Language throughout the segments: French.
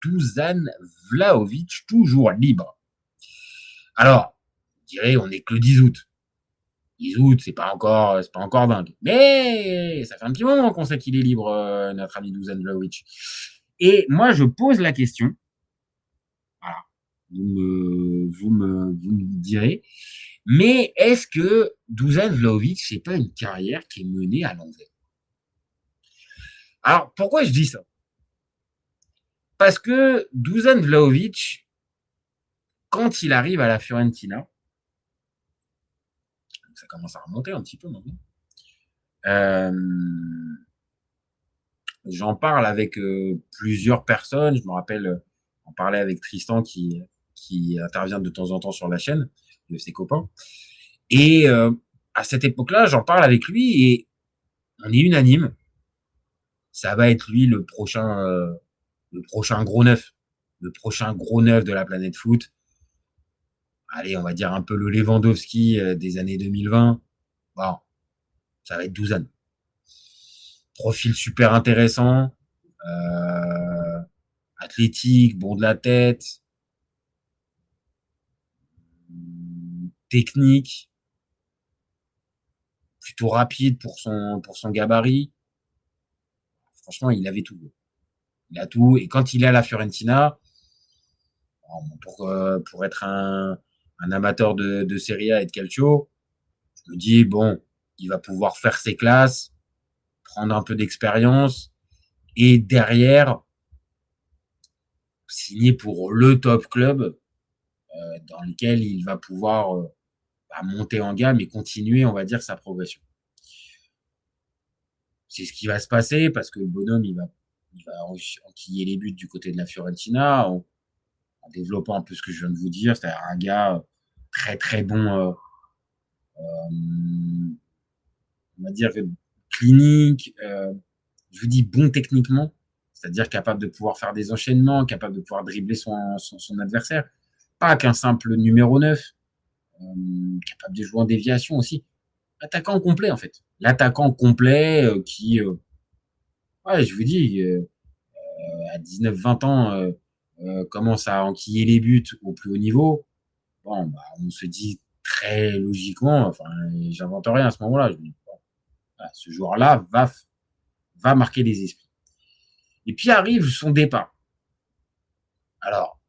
Dusan Vlahovic, toujours libre. Alors, vous direz, on n'est que le 10 août. 10 août, c'est pas encore dingue. Mais ça fait un petit moment qu'on sait qu'il est libre, notre ami Dusan Vlahovic. Et moi, je pose la question. Voilà. Vous me direz. Mais est-ce que Dusan Vlahovic, c'est pas une carrière qui est menée à l'envers? Alors, pourquoi je dis ça? Parce que Dusan Vlahovic, quand il arrive à la Fiorentina, ça commence à remonter un petit peu maintenant, euh, j'en parle avec plusieurs personnes. Je me rappelle, en parler avec Tristan qui intervient de temps en temps sur la chaîne, de ses copains. Et à cette époque-là, j'en parle avec lui et on est unanime. Ça va être lui le prochain gros neuf. Le prochain gros neuf de la planète foot. Allez, on va dire un peu le Lewandowski des années 2020. Bon, ça va être Dusan. Profil super intéressant, athlétique, bon de la tête, technique, plutôt rapide pour son gabarit. Franchement, il avait tout. Il a tout. Et quand il est à la Fiorentina, pour être un amateur de Serie A et de Calcio, je me dis, bon, il va pouvoir faire ses classes, prendre un peu d'expérience et derrière, signer pour le top club dans lequel il va pouvoir monter en gamme et continuer, on va dire, sa progression. C'est ce qui va se passer parce que le bonhomme, il va enquiller les buts du côté de la Fiorentina en développant un peu ce que je viens de vous dire, c'est-à-dire un gars très très bon, on va dire clinique, je vous dis bon techniquement, c'est-à-dire capable de pouvoir faire des enchaînements, capable de pouvoir dribbler son adversaire, pas qu'un simple numéro 9, capable de jouer en déviation aussi. Attaquant complet en fait. L'attaquant complet ouais, je vous dis, à 19-20 ans, commence à enquiller les buts au plus haut niveau. Bon, bah, on se dit très logiquement, enfin, j'invente rien à ce moment-là. Je me dis, bon, voilà, ce joueur-là va marquer les esprits. Et puis arrive son départ. Alors,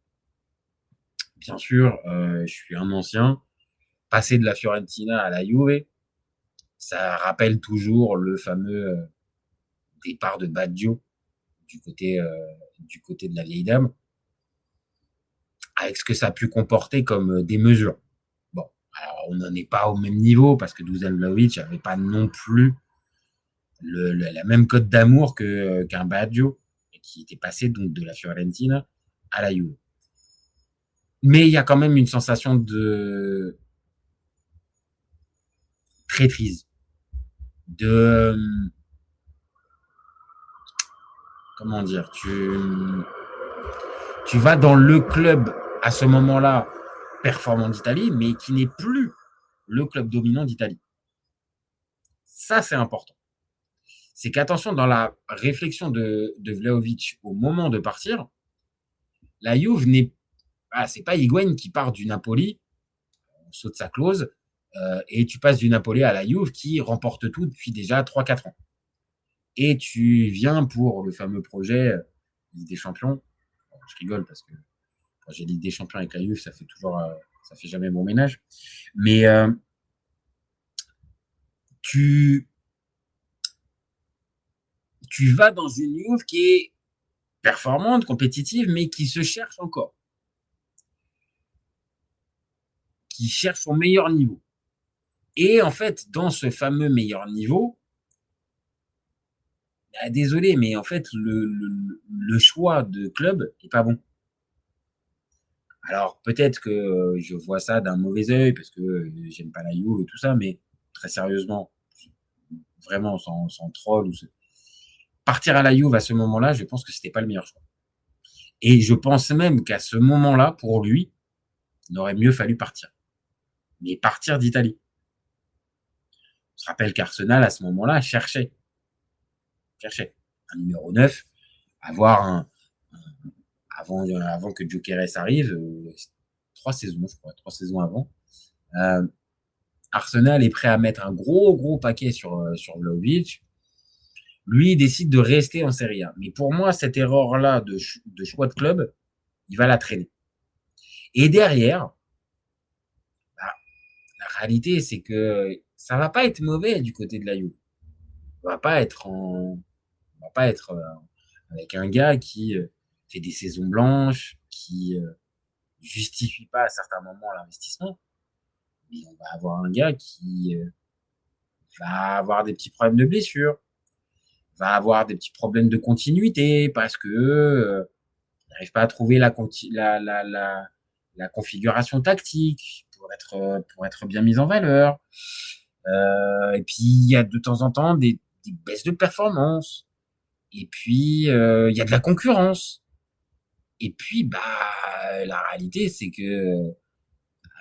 bien sûr, je suis un ancien. Passer de la Fiorentina à la Juve, ça rappelle toujours le fameux départ de Baggio du côté de la vieille dame, avec ce que ça a pu comporter comme des mesures. Bon, alors on n'en est pas au même niveau parce que Dusan Vlahovic n'avait pas non plus la même cote d'amour qu'un Baggio, qui était passé donc de la Fiorentina à la Juve. Mais il y a quand même une sensation de traîtrise, de comment dire, tu vas dans le club à ce moment-là performant d'Italie, mais qui n'est plus le club dominant d'Italie. Ça, c'est important. C'est qu'attention, dans la réflexion de Vlahovic au moment de partir, la Juve n'est c'est pas Higuain qui part du Napoli, on saute sa clause, et tu passes du Napoli à la Juve qui remporte tout depuis déjà 3-4 ans. Et tu viens pour le fameux projet Ligue des Champions. Bon, je rigole parce que quand j'ai Ligue des Champions avec la Juve, ça fait jamais mon ménage. Mais tu, tu vas dans une Juve qui est performante, compétitive, mais qui se cherche encore, qui cherche son meilleur niveau. Et en fait, dans ce fameux meilleur niveau, bah, désolé, mais en fait, le choix de club n'est pas bon. Alors, peut-être que je vois ça d'un mauvais œil parce que j'aime pas la Juve et tout ça, mais très sérieusement, vraiment sans troll, partir à la Juve à ce moment-là, je pense que c'était pas le meilleur choix. Et je pense même qu'à ce moment-là, pour lui, il aurait mieux fallu partir. Mais partir d'Italie. On se rappelle qu'Arsenal, à ce moment-là, cherchait un numéro 9, avoir avant que Gyökeres arrive, 3 saisons, je crois, 3 saisons avant. Arsenal est prêt à mettre un gros paquet sur Vlahovic. Lui, il décide de rester en Serie A. Mais pour moi, cette erreur-là de choix de club, il va la traîner. Et derrière, la réalité, c'est que ça va pas être mauvais du côté de la Juve. On va pas être avec un gars qui fait des saisons blanches, qui justifie pas à certains moments l'investissement. Mais on va avoir un gars qui va avoir des petits problèmes de blessure, va avoir des petits problèmes de continuité parce que n'arrive pas à trouver la configuration tactique pour être bien mise en valeur. Et puis, il y a de temps en temps des baisses de performance. Et puis, il y a de la concurrence. Et puis, la réalité, c'est que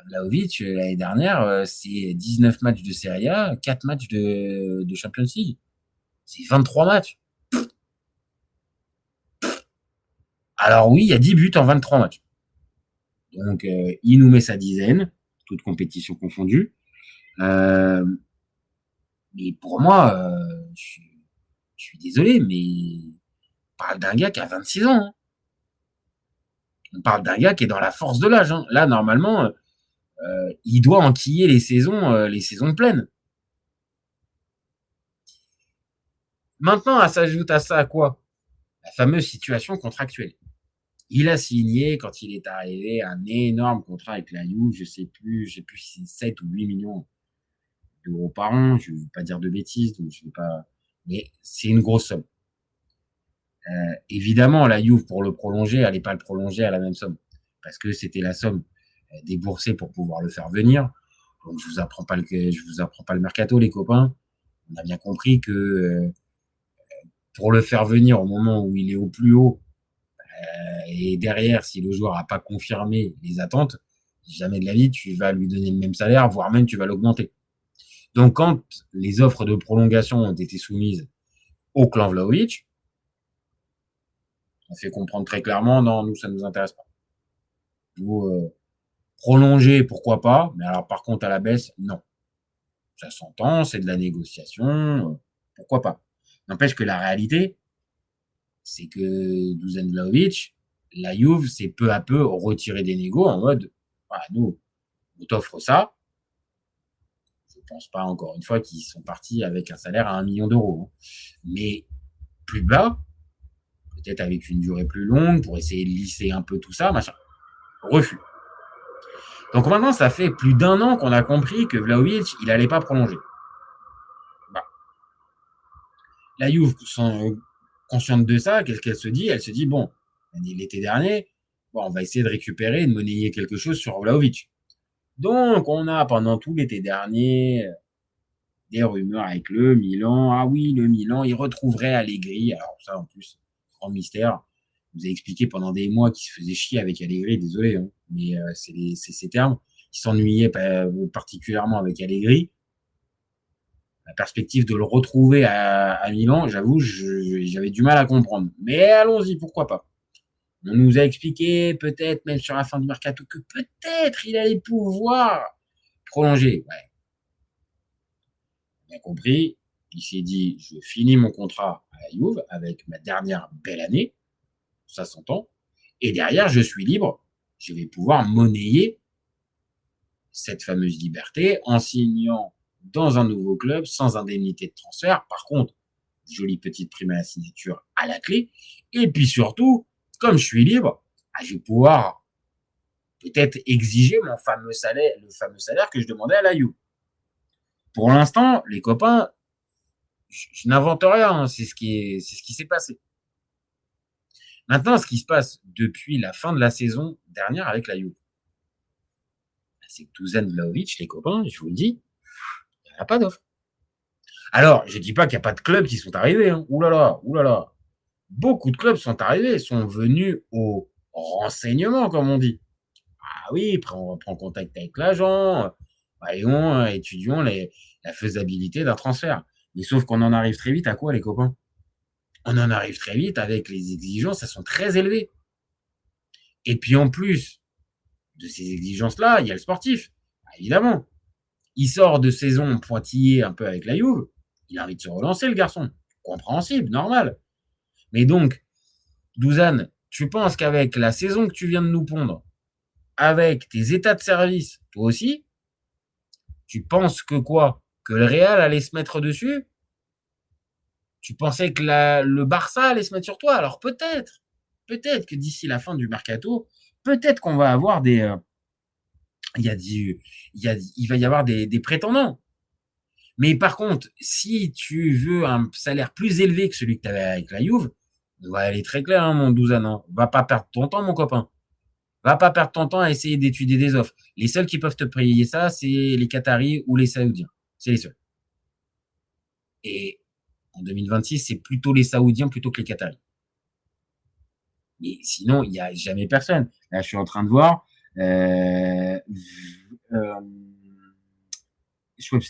Vlahovic, l'année dernière, c'est 19 matchs de Serie A, 4 matchs de Champions League. C'est 23 matchs. Alors oui, il y a 10 buts en 23 matchs. Donc, il nous met sa dizaine, toutes compétitions confondues. Mais pour moi, je suis désolé, mais on parle d'un gars qui a 26 ans. Hein. On parle d'un gars qui est dans la force de l'âge. Hein. Là, normalement, il doit enquiller les saisons pleines. Maintenant, s'ajoute à ça quoi? La fameuse situation contractuelle. Il a signé, quand il est arrivé, un énorme contrat avec la Juve, je sais plus si c'est 7 ou 8 millions d'euros par an, je ne veux pas dire de bêtises, donc je vais pas, mais c'est une grosse somme. Évidemment, la Juve, pour le prolonger, elle n'allait pas le prolonger à la même somme, parce que c'était la somme déboursée pour pouvoir le faire venir. Donc, je vous apprends pas le mercato, les copains. On a bien compris que pour le faire venir au moment où il est au plus haut, et derrière, si le joueur n'a pas confirmé les attentes, jamais de la vie, tu vas lui donner le même salaire, voire même tu vas l'augmenter. Donc, quand les offres de prolongation ont été soumises au clan Vlahovic, on fait comprendre très clairement, non, nous, ça ne nous intéresse pas. Nous, prolonger, pourquoi pas, mais alors par contre, à la baisse, non. Ça s'entend, c'est de la négociation, pourquoi pas. N'empêche que la réalité, c'est que Dusan Vlahovic, la Juve s'est peu à peu retiré des négos en mode, nous, on t'offre ça. Je ne pense pas, encore une fois, qu'ils sont partis avec un salaire à 1 million d'euros. Mais plus bas, peut-être avec une durée plus longue, pour essayer de lisser un peu tout ça, machin. Refus. Donc maintenant, ça fait plus d'1 an qu'on a compris que Vlahovic, il n'allait pas prolonger. La Juve, consciente de ça, qu'est-ce qu'elle se dit? Elle se dit, bon, l'été dernier, on va essayer de récupérer et de monnayer quelque chose sur Vlahovic. Donc, on a pendant tout l'été dernier des rumeurs avec le Milan. Ah oui, le Milan, il retrouverait Allegri. Alors ça, en plus, grand mystère. Je vous ai expliqué pendant des mois qu'il se faisait chier avec Allegri, désolé, hein, mais c'est ces termes. Il s'ennuyait particulièrement avec Allegri. La perspective de le retrouver à Milan, j'avoue, j'avais du mal à comprendre. Mais allons-y, pourquoi pas. On nous a expliqué, peut-être même sur la fin du mercato, que peut-être il allait pouvoir prolonger. Ouais. Bien compris, il s'est dit, je finis mon contrat à la Juve avec ma dernière belle année, ça s'entend, et derrière, je suis libre, je vais pouvoir monnayer cette fameuse liberté en signant dans un nouveau club sans indemnité de transfert. Par contre, jolie petite prime à la signature à la clé. Et puis surtout, comme je suis libre, je vais pouvoir peut-être exiger le fameux salaire que je demandais à la Juve. Pour l'instant, les copains, je n'invente rien, hein, c'est ce qui s'est passé. Maintenant, ce qui se passe depuis la fin de la saison dernière avec la Juve, c'est que Dusan Vlahovic, les copains, je vous le dis, il n'y a pas d'offre. Alors, je ne dis pas qu'il n'y a pas de clubs qui sont arrivés. Hein. Ouh là là. Beaucoup de clubs sont arrivés, sont venus au renseignement, comme on dit. Ah oui, on prend contact avec l'agent, voyons, étudions la faisabilité d'un transfert. Mais sauf qu'on en arrive très vite à quoi, les copains? On en arrive très vite avec les exigences, elles sont très élevées. Et puis en plus de ces exigences-là, il y a le sportif. Évidemment, il sort de saison pointillée un peu avec la Juve, il a envie de se relancer, le garçon. Compréhensible, normal. Mais donc, Douzane, tu penses qu'avec la saison que tu viens de nous pondre, avec tes états de service, toi aussi, tu penses que quoi? Que le Real allait se mettre dessus? Tu pensais que le Barça allait se mettre sur toi? Alors peut-être que d'ici la fin du mercato, peut-être qu'on va avoir il va y avoir des prétendants. Mais par contre, si tu veux un salaire plus élevé que celui que tu avais avec la Juve, on va aller très clair, hein, mon Douzane. Hein. Va pas perdre ton temps, mon copain. Va pas perdre ton temps à essayer d'étudier des offres. Les seuls qui peuvent te payer ça, c'est les Qataris ou les Saoudiens. C'est les seuls. Et en 2026, c'est plutôt les Saoudiens plutôt que les Qataris. Mais sinon, il n'y a jamais personne. Là, je suis en train de voir.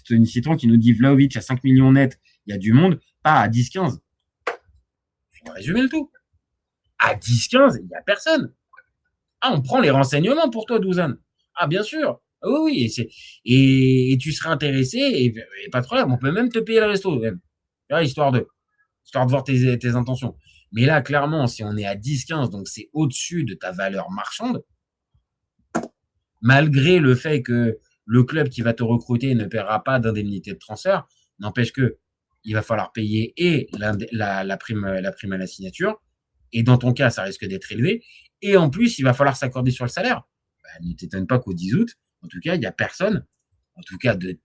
Tony Citron qui nous dit Vlahovic à 5 millions net, il y a du monde, pas à 10-15. Je vais résumer le tout. À 10-15, il n'y a personne. Ah, on prend les renseignements pour toi, Douzane. Ah, bien sûr. Ah, oui, oui. Et tu seras intéressé, et pas de problème. On peut même te payer le resto, même. Histoire de voir tes intentions. Mais là, clairement, si on est à 10-15, donc c'est au-dessus de ta valeur marchande, malgré le fait que le club qui va te recruter ne paiera pas d'indemnité de transfert, n'empêche que il va falloir payer et la prime à la signature, et dans ton cas, ça risque d'être élevé, et en plus, il va falloir s'accorder sur le salaire. Ne t'étonne pas qu'au 10 août, en tout cas, il n'y a personne, en tout cas de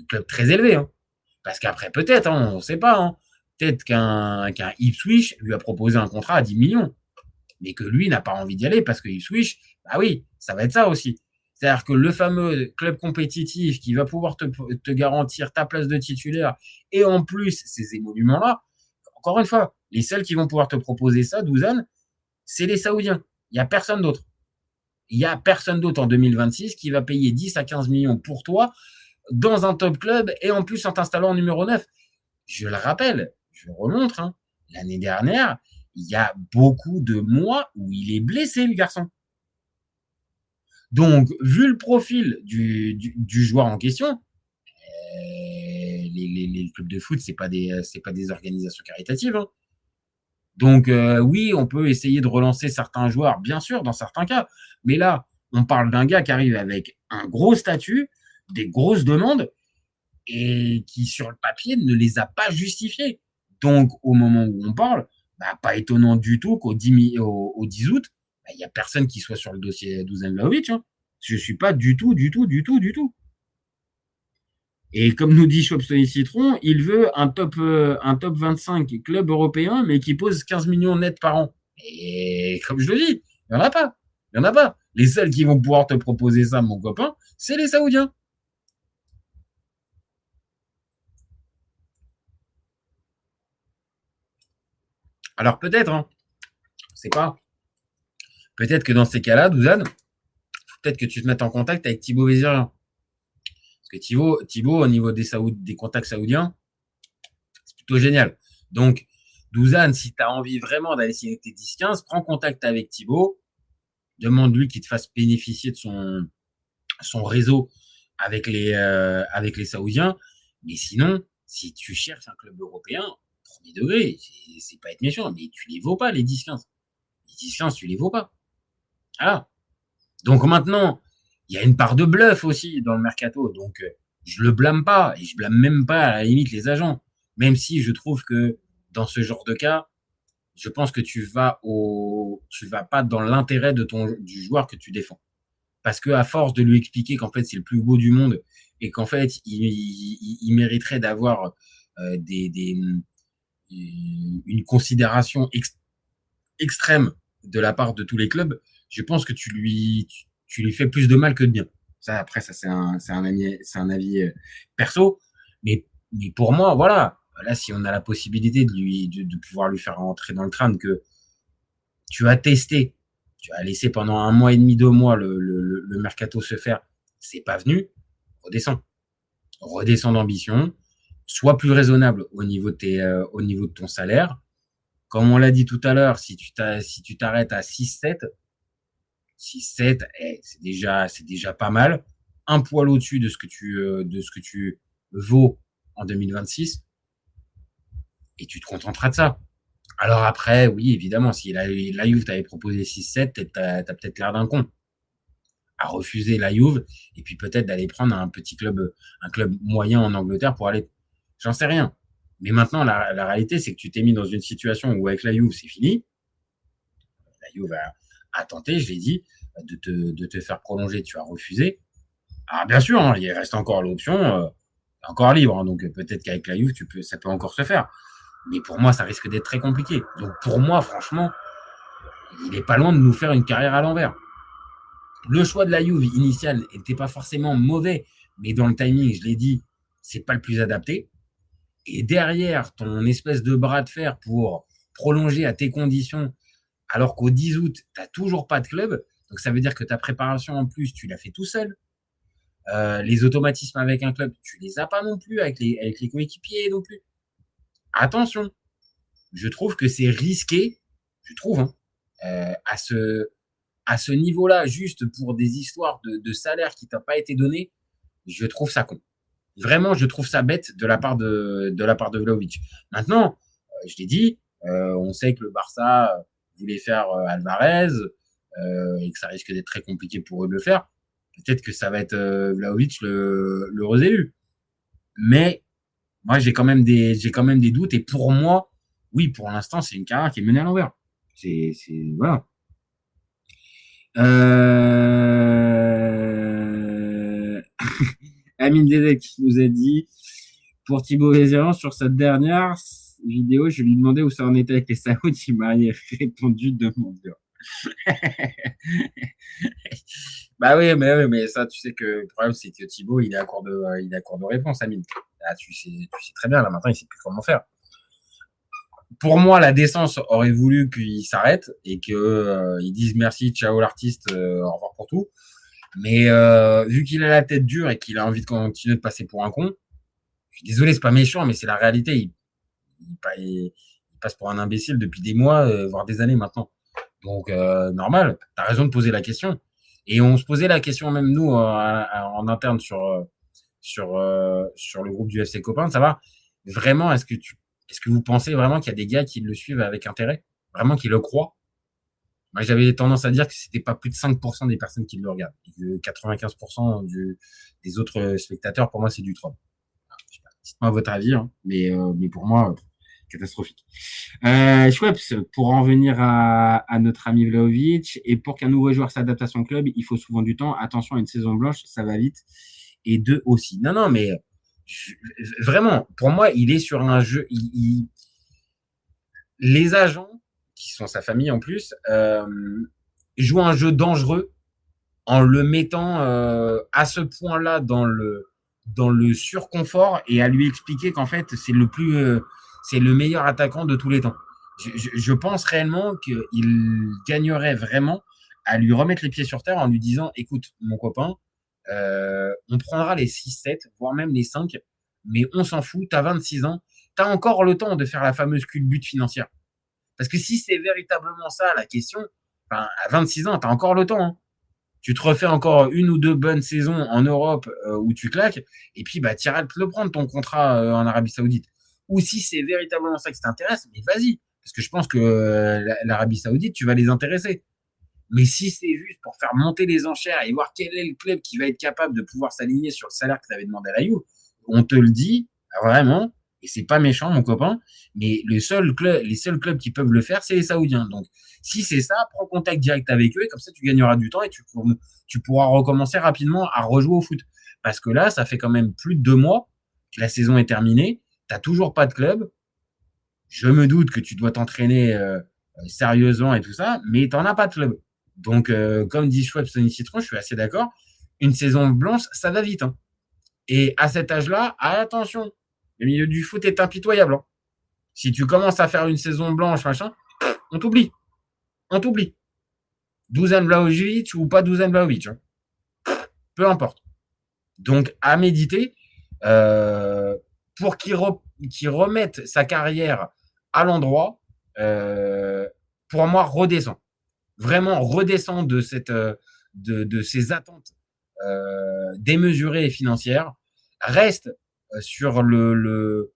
club très élevé. Hein. Parce qu'après, peut-être, hein, on ne sait pas, hein, peut-être qu'un Ipswich lui a proposé un contrat à 10 millions, mais que lui n'a pas envie d'y aller parce que Ipswich, bah oui, ça va être ça aussi. C'est-à-dire que le fameux club compétitif qui va pouvoir te garantir ta place de titulaire et en plus ces émoluments-là, encore une fois, les seuls qui vont pouvoir te proposer ça, Douzane, c'est les Saoudiens. Il n'y a personne d'autre. Il n'y a personne d'autre en 2026 qui va payer 10 à 15 millions pour toi dans un top club et en plus en t'installant en numéro 9. Je le rappelle, je le remontre, hein, l'année dernière, il y a beaucoup de mois où il est blessé, le garçon. Donc, vu le profil du joueur en question, les clubs de foot, c'est pas des organisations caritatives. Hein. Donc, oui, on peut essayer de relancer certains joueurs, bien sûr, dans certains cas. Mais là, on parle d'un gars qui arrive avec un gros statut, des grosses demandes, et qui, sur le papier, ne les a pas justifiées. Donc, au moment où on parle, bah, pas étonnant du tout qu'au 10 août, il n'y a personne qui soit sur le dossier Dusan Vlahovic. Hein. Je ne suis pas du tout. Et comme nous dit Chopsony Citron, il veut un top 25 club européen, mais qui pose 15 millions net par an. Et comme je le dis, il n'y en a pas. Il n'y en a pas. Les seuls qui vont pouvoir te proposer ça, mon copain, c'est les Saoudiens. Alors peut-être, hein, c'est pas. Peut-être que dans ces cas-là, Douzane, peut-être que tu te mettes en contact avec Thibaut Vézirian. Parce que Thibaut au niveau des contacts saoudiens, c'est plutôt génial. Donc, Douzane, si tu as envie vraiment d'aller signer tes 10-15, prends contact avec Thibaut, demande-lui qu'il te fasse bénéficier de son réseau avec les Saoudiens. Mais sinon, si tu cherches un club européen, premier degré, c'est pas être méchant, mais tu les vaux pas, les 10-15. Les 10-15, tu les vaux pas. Voilà. Donc maintenant, il y a une part de bluff aussi dans le mercato. Donc, je le blâme pas et je blâme même pas à la limite les agents. Même si je trouve que dans ce genre de cas, je pense que tu vas pas dans l'intérêt du joueur que tu défends. Parce que à force de lui expliquer qu'en fait c'est le plus beau du monde et qu'en fait il mériterait d'avoir une considération extrême de la part de tous les clubs, je pense que tu lui fais plus de mal que de bien. Ça, après, ça, c'est un avis perso. Mais pour moi, voilà. Là, si on a la possibilité de pouvoir lui faire rentrer dans le crâne que tu as testé, tu as laissé pendant 1 mois et demi, 2 mois le mercato se faire, c'est pas venu, redescends d'ambition, sois plus raisonnable au niveau de ton salaire, Comme on l'a dit tout à l'heure, si tu t'arrêtes à 6-7, 6-7, c'est déjà pas mal. Un poil au-dessus de ce que tu vaux en 2026, et tu te contenteras de ça. Alors après, oui, évidemment, si la Juve t'avait proposé 6-7, t'as peut-être l'air d'un con à refuser la Juve, et puis peut-être d'aller prendre un club moyen en Angleterre pour aller. J'en sais rien. Mais maintenant, la réalité, c'est que tu t'es mis dans une situation où avec la Juve, c'est fini. La Juve a tenté, je l'ai dit, de te faire prolonger, tu as refusé. Alors bien sûr, hein, il reste encore l'option, encore libre, hein, donc peut-être qu'avec la Juve, ça peut encore se faire. Mais pour moi, ça risque d'être très compliqué. Donc pour moi, franchement, il est pas loin de nous faire une carrière à l'envers. Le choix de la Juve initial n'était pas forcément mauvais, mais dans le timing, je l'ai dit, c'est pas le plus adapté. Et derrière, ton espèce de bras de fer pour prolonger à tes conditions, alors qu'au 10 août, tu n'as toujours pas de club. Donc ça veut dire que ta préparation en plus, tu l'as fait tout seul. Les automatismes avec un club, tu les as pas non plus avec les coéquipiers non plus. Attention, je trouve que c'est risqué, je trouve, hein, à ce niveau-là, juste pour des histoires de salaire qui t'a pas été donné, je trouve ça con. Vraiment, je trouve ça bête de la part de Vlahovic. Maintenant, je l'ai dit, on sait que le Barça voulait faire Alvarez et que ça risque d'être très compliqué pour eux de le faire. Peut-être que ça va être Vlahovic le élu. Mais moi, j'ai quand même des doutes. Et pour moi, oui, pour l'instant, c'est une carrière qui est menée à l'envers. Voilà. Amine Dedek qui nous a dit pour Thibaut Vézéran sur sa dernière vidéo, je lui demandais où ça en était avec les Saouds, il m'a répondu de mon Dieu. Bah oui, mais ça, tu sais que le problème, c'est que Thibaut, il est à court de réponse, Amine. Là, tu sais très bien, là, maintenant, il sait plus comment faire. Pour moi, la décence aurait voulu qu'il s'arrête et qu'ils disent merci, ciao l'artiste, au revoir pour tout. Mais vu qu'il a la tête dure et qu'il a envie de continuer de passer pour un con, je suis désolé, c'est pas méchant, mais c'est la réalité. Il passe pour un imbécile depuis des mois, voire des années maintenant. Donc, normal, tu as raison de poser la question. Et on se posait la question, même nous, en interne sur le groupe du FC Copain, de savoir vraiment, est-ce que vous pensez vraiment qu'il y a des gars qui le suivent avec intérêt? Vraiment qui le croient? Moi, j'avais tendance à dire que c'était pas plus de 5% des personnes qui le regardent. Et que 95% des autres spectateurs, pour moi, c'est du troll. Dites-moi votre avis, hein, mais pour moi, catastrophique. Schweppes, pour en venir à notre ami Vlahovic, et pour qu'un nouveau joueur s'adapte à son club, il faut souvent du temps. Attention à une saison blanche, ça va vite. Et deux aussi. Non, mais vraiment, pour moi, il est sur un jeu. Les agents, qui sont sa famille en plus, jouent un jeu dangereux en le mettant à ce point-là dans le surconfort et à lui expliquer qu'en fait, c'est le meilleur attaquant de tous les temps. Je pense réellement qu'il gagnerait vraiment à lui remettre les pieds sur terre en lui disant, écoute, mon copain, on prendra les 6-7, voire même les 5, mais on s'en fout, tu as 26 ans, tu as encore le temps de faire la fameuse culbute financière. Parce que si c'est véritablement ça la question, à 26 ans, tu as encore le temps. Hein. Tu te refais encore une ou deux bonnes saisons en Europe où tu claques, et puis tu iras te le prendre ton contrat en Arabie Saoudite. Ou si c'est véritablement ça qui t'intéresse, mais vas-y. Parce que je pense que l'Arabie Saoudite, tu vas les intéresser. Mais si c'est juste pour faire monter les enchères et voir quel est le club qui va être capable de pouvoir s'aligner sur le salaire que tu avais demandé à la Juve, on te le dit vraiment, et c'est pas méchant, mon copain, mais les seuls clubs qui peuvent le faire, c'est les Saoudiens. Donc, si c'est ça, prends contact direct avec eux, et comme ça, tu gagneras du temps et tu pourras recommencer rapidement à rejouer au foot. Parce que là, ça fait quand même plus de 2 mois que la saison est terminée, tu n'as toujours pas de club. Je me doute que tu dois t'entraîner sérieusement et tout ça, mais tu n'en as pas de club. Donc, comme dit Schwab, Sony Citron, je suis assez d'accord. Une saison blanche, ça va vite. Hein. Et à cet âge-là, attention, le milieu du foot est impitoyable. Hein. Si tu commences à faire une saison blanche, machin, on t'oublie. On t'oublie. Dusan Vlahovic ou pas Dusan Vlahovic. Hein. Peu importe. Donc, à méditer, pour qu'il remette sa carrière à l'endroit, pour moi, redescend. Vraiment, redescend de ces attentes démesurées et financières. Reste sur le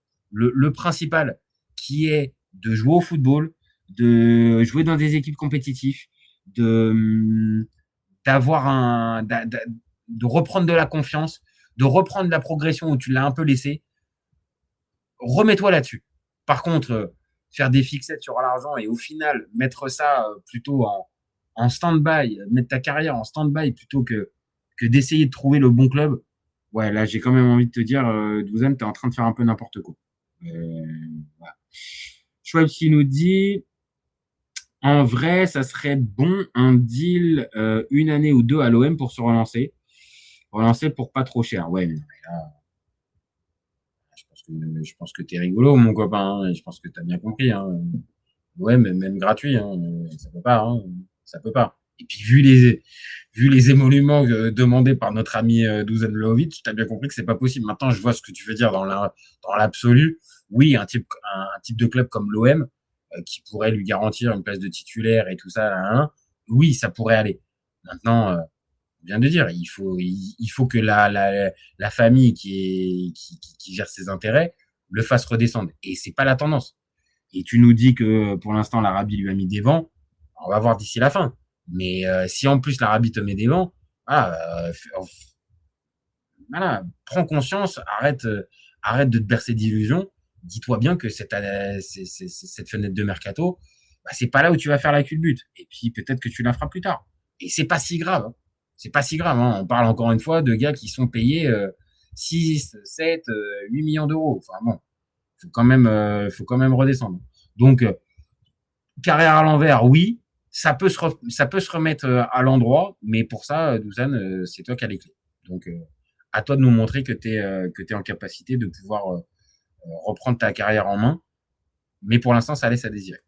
principal, qui est de jouer au football, de jouer dans des équipes compétitives, de d'avoir de reprendre de la confiance, de reprendre la progression où tu l'as un peu laissé. Remets-toi là-dessus. Par contre, faire des fixettes sur l'argent et au final mettre ça plutôt en stand-by, mettre ta carrière en stand-by plutôt que d'essayer de trouver le bon club. Ouais, là, j'ai quand même envie de te dire, Douzane, t'es en train de faire un peu n'importe quoi. Voilà. Schwab qui nous dit, en vrai, ça serait bon un deal une année ou deux à l'OM pour se relancer. Relancer pour pas trop cher. Ouais, mais là, je pense que t'es rigolo, mon copain. Hein, et je pense que t'as bien compris. Hein. Ouais, mais même gratuit, hein, ça peut pas. Hein, ça peut pas. Et puis, vu les émoluments demandés par notre ami Dusan Vlahovic, tu as bien compris que c'est pas possible. Maintenant, je vois ce que tu veux dire dans l'absolu. Oui, un type de club comme l'OM, qui pourrait lui garantir une place de titulaire et tout ça, là, hein, oui, ça pourrait aller. Maintenant, on vient de dire, il faut que la famille qui gère ses intérêts le fasse redescendre. Et c'est pas la tendance. Et tu nous dis que pour l'instant, l'Arabie lui a mis des vents. On va voir d'ici la fin. Mais si en plus l'Arabie te met des vents, voilà, voilà, prends conscience, arrête de te bercer d'illusions. Dis-toi bien que cette fenêtre de mercato, bah, c'est pas là où tu vas faire la culbute. Et puis peut-être que tu la feras plus tard. Et c'est pas si grave. Hein. C'est pas si grave. Hein. On parle encore une fois de gars qui sont payés 6, 7, 8 millions d'euros. Enfin bon, faut quand même redescendre. Donc, carrière à l'envers, oui, ça peut se remettre à l'endroit, mais pour ça, Douzane, c'est toi qui as les clés. Donc, à toi de nous montrer que t'es en capacité de pouvoir reprendre ta carrière en main. Mais pour l'instant, ça laisse à désirer.